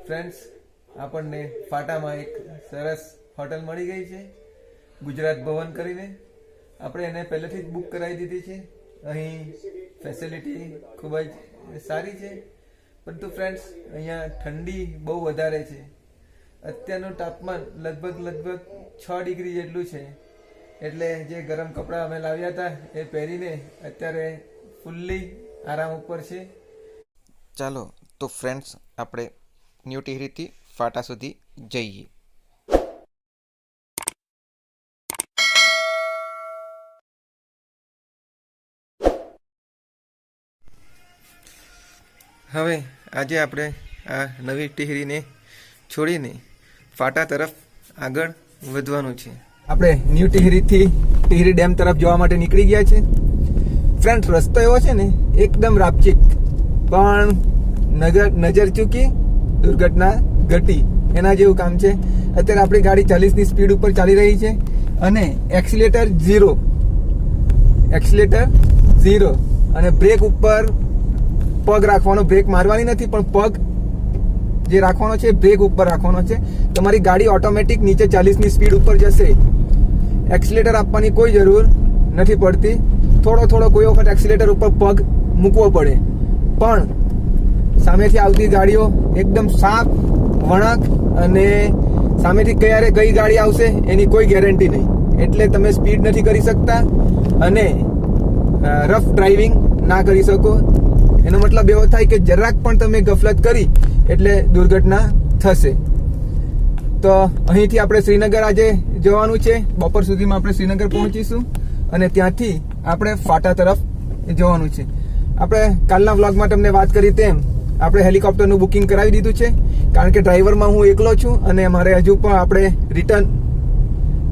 Friends, આપણને ફાટામાં એક સરસ હોટલ મળી ગઈ છે, ગુજરાત ભવન કરીને. આપણે એને પહેલેથી જ બુક કરાવી દીધી છે. અહીં ફેસિલિટી ખૂબ જ સારી છે, પરંતુ ફ્રેન્ડ્સ અહીંયા ઠંડી બહુ વધારે છે. અત્યારનું તાપમાન લગભગ 6 ડિગ્રી જેટલું છે. એટલે જે ગરમ કપડાં અમે લાવ્યા હતા એ પહેરીને અત્યારે ફૂલ્લી આરામ ઉપર છે. ચાલો તો ફ્રેન્ડ્સ, આપણે ન્યૂ ટિહરીથી ફાટા સુધી જઈએ. હવે આજે આપણે આ નવી ટિહરીને છોડીને ફાટા તરફ આગળ વધવાનું છે. આપણે ન્યૂ ટિહરીથી ટિહરી ડેમ તરફ જવા માટે નીકળી ગયા છે. ફ્રેન્ડ, રસ્તો એવો છે ને એકદમ રાપચીક, પણ નજર ચૂકી દુર્ઘટના ઘટી એના જેવું કામ છે. અત્યારે આપણી ગાડી 40ની સ્પીડ ઉપર ચાલી રહી છે અને એક્સિલેટર ઝીરો અને બ્રેક ઉપર પગ રાખવાનો. બ્રેક મારવાની નથી, પણ પગ જે રાખવાનો છે બ્રેક ઉપર રાખવાનો છે. તમારી ગાડી ઓટોમેટિક નીચે 40ની સ્પીડ ઉપર જશે. એક્સિલેટર આપવાની કોઈ જરૂર નથી પડતી. થોડો કોઈ વખત એક્સિલેટર ઉપર પગ મૂકવો પડે, પણ સામેથી આવતી ગાડીઓ એકદમ સાફ વળાંક અને સામેથી ક્યારે કઈ ગાડી આવશે એની કોઈ ગેરંટી નહીં. એટલે તમે સ્પીડ નથી કરી શકતા અને રફ ડ્રાઇવિંગ ના કરી શકો. એનો મતલબ એવો થાય કે જરાક પણ તમે ગફલત કરી એટલે દુર્ઘટના થશે. તો અહીંથી આપણે શ્રીનગર આજે જવાનું છે. બપોર સુધીમાં આપણે શ્રીનગર પહોંચીશું અને ત્યાંથી આપણે ફાટા તરફ જવાનું છે. આપણે કાલના વ્લોગમાં તમને વાત કરી તેમ આપણે હેલિકોપ્ટરનું બુકિંગ કરાવી દીધું છે, કારણ કે ડ્રાઈવરમાં હું એકલો છું અને મારે હજુ પણ આપણે રિટર્ન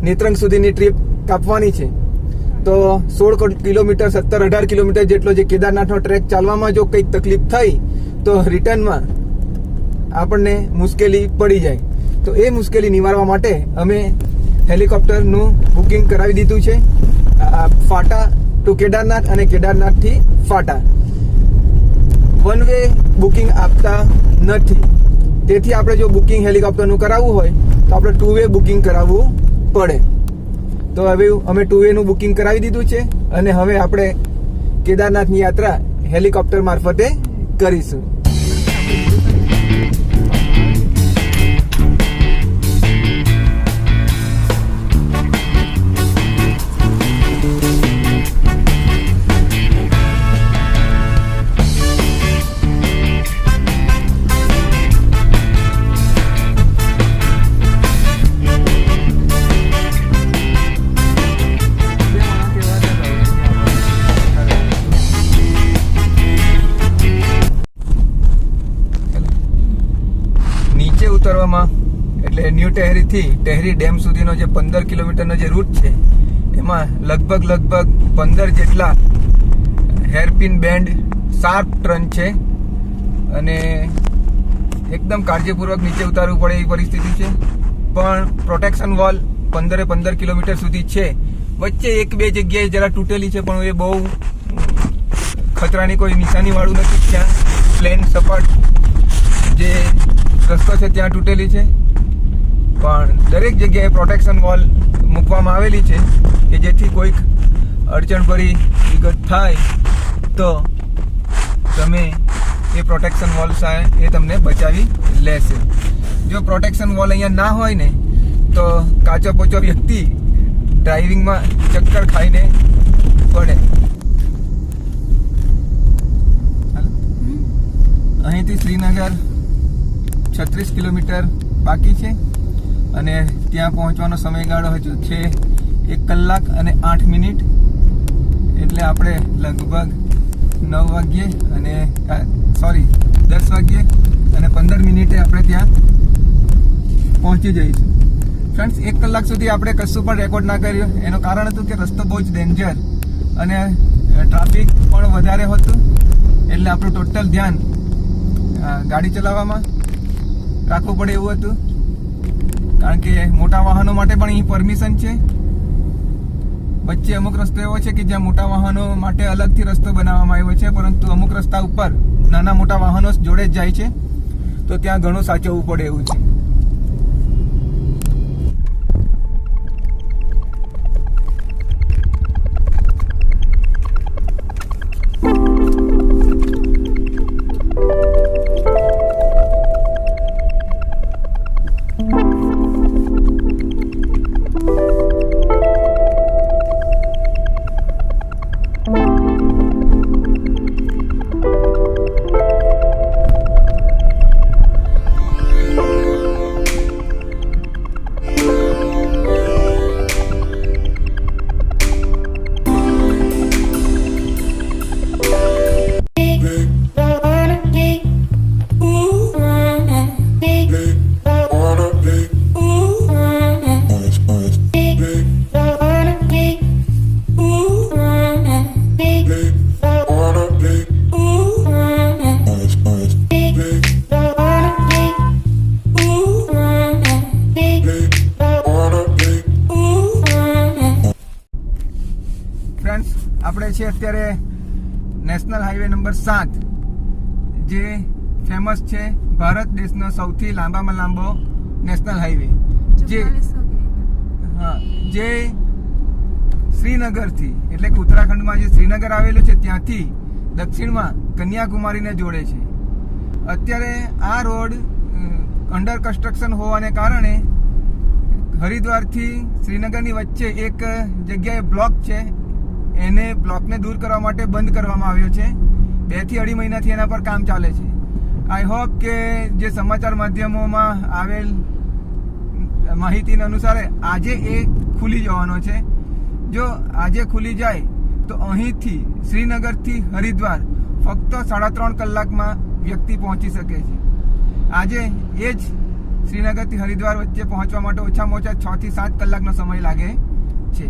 નેત્રંગ સુધીની ટ્રીપ કાપવાની છે. તો 16 કિલોમીટર 17-18 કિલોમીટર જેટલો જે કેદારનાથનો ટ્રેક ચાલવામાં જો કંઈક તકલીફ થઈ તો રિટર્નમાં આપણને મુશ્કેલી પડી જાય. તો એ મુશ્કેલી નિવારવા માટે અમે હેલિકોપ્ટરનું બુકિંગ કરાવી દીધું છે. ફાટા ટુ કેદારનાથ અને કેદારનાથથી ફાટા. વન વે બુકિંગ આપતા નથી, તેથી આપણે જો બુકિંગ હેલિકોપ્ટરનું કરાવવું હોય તો આપણે 2 વે બુકિંગ કરાવવું પડે. તો હવે અમે 2 વેનું બુકિંગ કરાવી દીધું છે અને હવે આપણે કેદારનાથની યાત્રા હેલિકોપ્ટર મારફતે કરીશું. ઉતરવામાં એટલે ન્યૂ ટેહરીથી ટેહરી ડેમ સુધીનો જે 15 કિલોમીટરનો જે રૂટ છે એમાં લગભગ 15 જેટલા હેરપિન બેન્ડ શાર્પ ટર્ન છે અને એકદમ કાળજીપૂર્વક નીચે ઉતારવું પડે એવી પરિસ્થિતિ છે. પણ પ્રોટેક્શન વોલ 15 કિલોમીટર સુધી છે. વચ્ચે 1-2 જગ્યાએ જરા તૂટેલી છે, પણ એ બહુ ખતરાની કોઈ નિશાની વાળું નથી. ત્યાં પ્લેન સપાટ જે રસ્તો છે ત્યાં તૂટેલી છે, પણ દરેક જગ્યાએ પ્રોટેક્શન વોલ મૂકવામાં આવેલી છે કે જેથી કોઈક અડચણભરી વિગત થાય તો તમે એ પ્રોટેક્શન વોલ એ તમને બચાવી લેશે. જો પ્રોટેક્શન વોલ અહીંયા ના હોય ને તો કાચો પોચો વ્યક્તિ ડ્રાઇવિંગમાં ચક્કર ખાઈને પડે. અહીંથી શ્રીનગર 36 કિલોમીટર બાકી છે અને ત્યાં પહોંચવાનો સમયગાળો હજુ છે 1 કલાક અને 8 મિનિટ. એટલે આપણે લગભગ 10 વાગ્યે અને 15 મિનિટે આપણે ત્યાં પહોંચી જઈશું. ફ્રેન્ડ્સ, 1 કલાક સુધી આપણે કશું પણ રેકોર્ડ ના કર્યો. એનું કારણ હતું કે રસ્તો બહુ જ ડેન્જર અને ટ્રાફિક પણ વધારે હતું. એટલે આપણું ટોટલ ધ્યાન ગાડી ચલાવવામાં રાખવું પડે એવું હતું, કારણ કે મોટા વાહનો માટે પણ અહીં પરમિશન છે. વચ્ચે અમુક રસ્તો એવો છે કે જ્યાં મોટા વાહનો માટે અલગથી રસ્તો બનાવવામાં આવ્યો છે, પરંતુ અમુક રસ્તા ઉપર નાના મોટા વાહનો જોડે જ જાય છે. તો ત્યાં ઘણું સાચવવું પડે એવું છે. ફ્રેન્ડ્સ, આપણે છે અત્યારે નેશનલ હાઈવે નંબર 7, જે ફેમસ છે ભારત દેશનો સૌથી લાંબામાં લાંબો નેશનલ હાઈવે, જે શ્રીનગરથી એટલે કે ઉત્તરાખંડમાં જે શ્રીનગર આવેલું છે ત્યાંથી દક્ષિણમાં કન્યાકુમારીને જોડે છે. અત્યારે આ રોડ અંડર કન્સ્ટ્રક્શન હોવાને કારણે હરિદ્વારથી શ્રીનગરની વચ્ચે એક જગ્યાએ બ્લોક છે, એને બ્લોકને દૂર કરવા માટે બંધ કરવામાં આવ્યો છે. 2 થી 2.5 મહિનાથી એના પર કામ ચાલે છે. આઈ હોપ કે જે સમાચાર માધ્યમોમાં આવેલ માહિતીના અનુસાર આજે એ ખુલી જવાનો છે. જો આજે ખુલી જાય તો અહીંથી શ્રીનગરથી હરિદ્વાર ફક્ત 3.5 કલાકમાં વ્યક્તિ પહોંચી શકે છે. આજે એ જ શ્રીનગરથી હરિદ્વાર વચ્ચે પહોંચવા માટે ઓછામાં ઓછા 6 થી 7 કલાકનો સમય લાગે છે.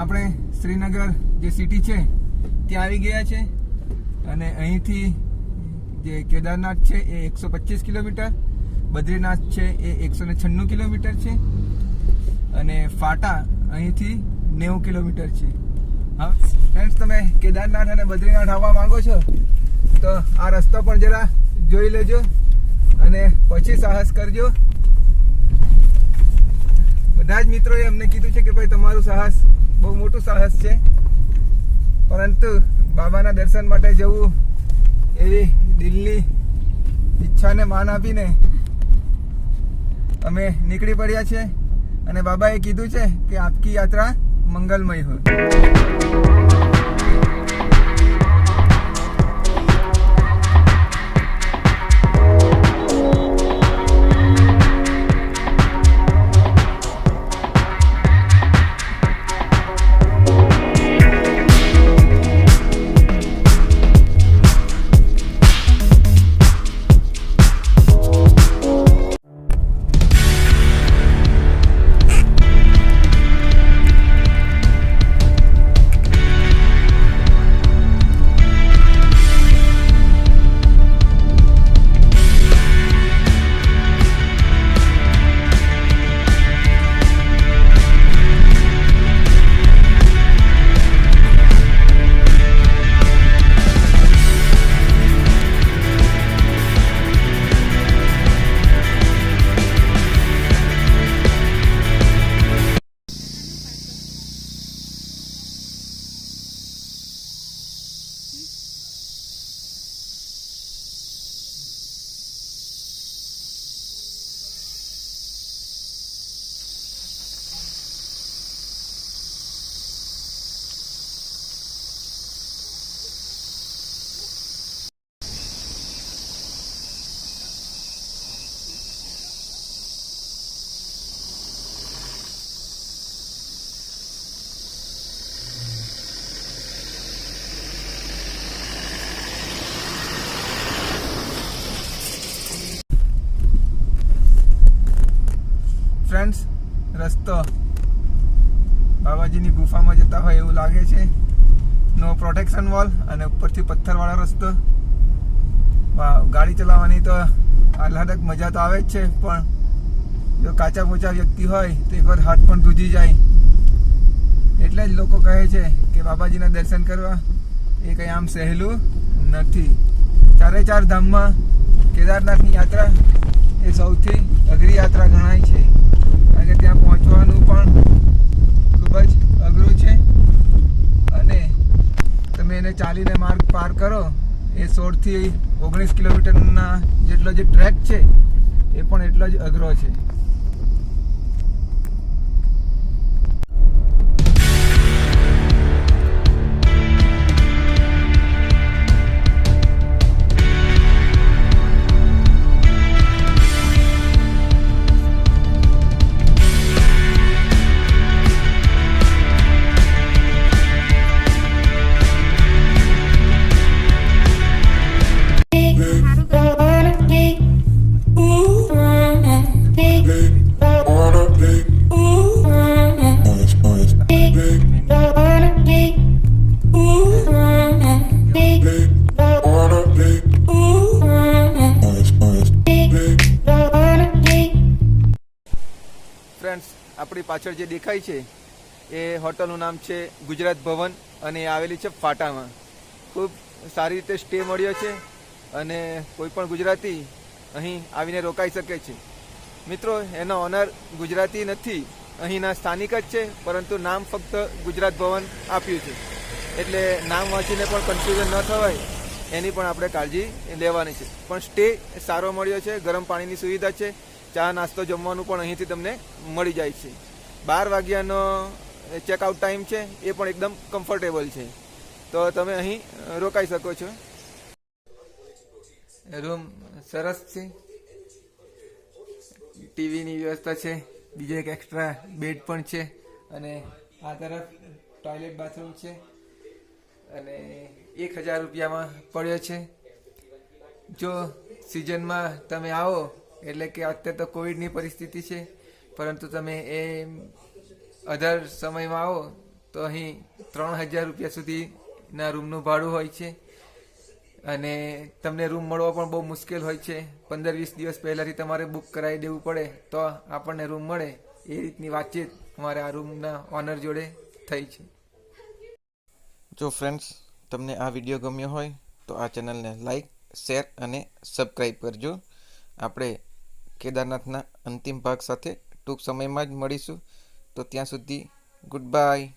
આપણે શ્રીનગર જે સિટી છે ત્યાં આવી ગયા છે અને અહીંથી જે કેદારનાથ છે એ 125 કિલોમીટર, બદ્રીનાથ છે એ 196 કિલોમીટર છે અને ફાટા અહીંથી 90 કિલોમીટર છે. હા ફ્રેન્ડ્સ, તમે કેદારનાથ અને બદ્રીનાથ આવવા માંગો છો તો આ રસ્તો પણ જરા જોઈ લેજો અને પછી સાહસ કરજો. બધા જ મિત્રોએ અમને કીધું છે કે ભાઈ તમારું સાહસ બહુ મોટું સાહસ છે, પરંતુ બાબાના દર્શન માટે જવું એવી દિલની ઈચ્છાને માન આપીને અમે નીકળી પડ્યા છે અને બાબાએ કીધું છે કે આપકી યાત્રા મંગલમય હોય. ફ્રેન્ડ્સ, રસ્તો બાબાજીની ગુફામાં જતા હોય એવું લાગે છે. નો પ્રોટેક્શન વોલ અને ઉપરથી પથ્થરવાળો રસ્તો. ગાડી ચલાવવાની તો આહલાદક મજા તો આવે જ છે, પણ જો કાચા પોચા વ્યક્તિ હોય તો એકવાર હાથ પણ ધ્રુજી જાય. એટલે જ લોકો કહે છે કે બાબાજીના દર્શન કરવા એ કંઈ આમ સહેલું નથી. ચારે ચાર ધામમાં કેદારનાથની યાત્રા એ સૌથી અઘરી યાત્રા ગણાય છે, કારણ કે ત્યાં પહોંચવાનું પણ ખૂબ જ અઘરું છે, અને તમે એને ચાલીને માર્ગ પાર કરો એ 16 થી 19 કિલોમીટરના જેટલો જે ટ્રેક છે એ પણ એટલો જ અઘરો છે. ફ્રેન્ડ્સ, આપણી પાછળ જે દેખાય છે એ હોટલનું નામ છે ગુજરાત ભવન, અને એ આવેલી છે ફાટામાં. ખૂબ સારી રીતે સ્ટે મળ્યો છે, અને કોઈ પણ ગુજરાતી અહીં આવીને રોકાઈ શકે છે. મિત્રો, એનો ઓનર ગુજરાતી નથી, અહીંના સ્થાનિક જ છે, પરંતુ નામ ફક્ત ગુજરાત ભવન આપ્યું છે, એટલે નામ વાંચીને પણ કન્ફ્યુઝન ન થવાય એની પણ આપણે કાળજી લેવાની છે. પણ સ્ટે સારો મળ્યો છે, ગરમ પાણીની સુવિધા છે, ચા નાસ્તો જમવાનું પણ અહીંથી તમને મળી જાય છે. 12 વાગ્યાનો ચેકઆઉટ ટાઈમ છે, એ પણ એકદમ કમ્ફર્ટેબલ છે, તો તમે અહીં રોકાઈ શકો છો. રૂમ સરસ છે, ટીવીની વ્યવસ્થા છે, બીજો એક એક્સ્ટ્રા બેડ પણ છે, અને આ તરફ ટોયલેટ બાથરૂમ છે, અને 1000 રૂપિયામાં પડ્યો છે. જો સિઝનમાં તમે આવો, એટલે કે અત્યારે તો કોવિડની પરિસ્થિતિ છે, પરંતુ તમે એ અધર સમયમાં આવો તો અહીં 3000 રૂપિયા સુધીના રૂમનું ભાડું હોય છે, અને તમને રૂમ મળવો પણ બહુ મુશ્કેલ હોય છે. 15-20 દિવસ પહેલાંથી તમારે બુક કરાવી દેવું પડે તો આપણને રૂમ મળે. એ રીતની વાતચીત અમારે આ રૂમના ઓનર જોડે થઈ છે. જો ફ્રેન્ડ્સ, તમને આ વિડીયો ગમ્યો હોય તો આ ચેનલને લાઈક, શેર અને સબસ્ક્રાઈબ કરજો. આપણે કેદારનાથના અંતિમ ભાગ સાથે ટૂંક સમયમાં જ મળીશું. તો ત્યાં સુધી ગુડ બાય.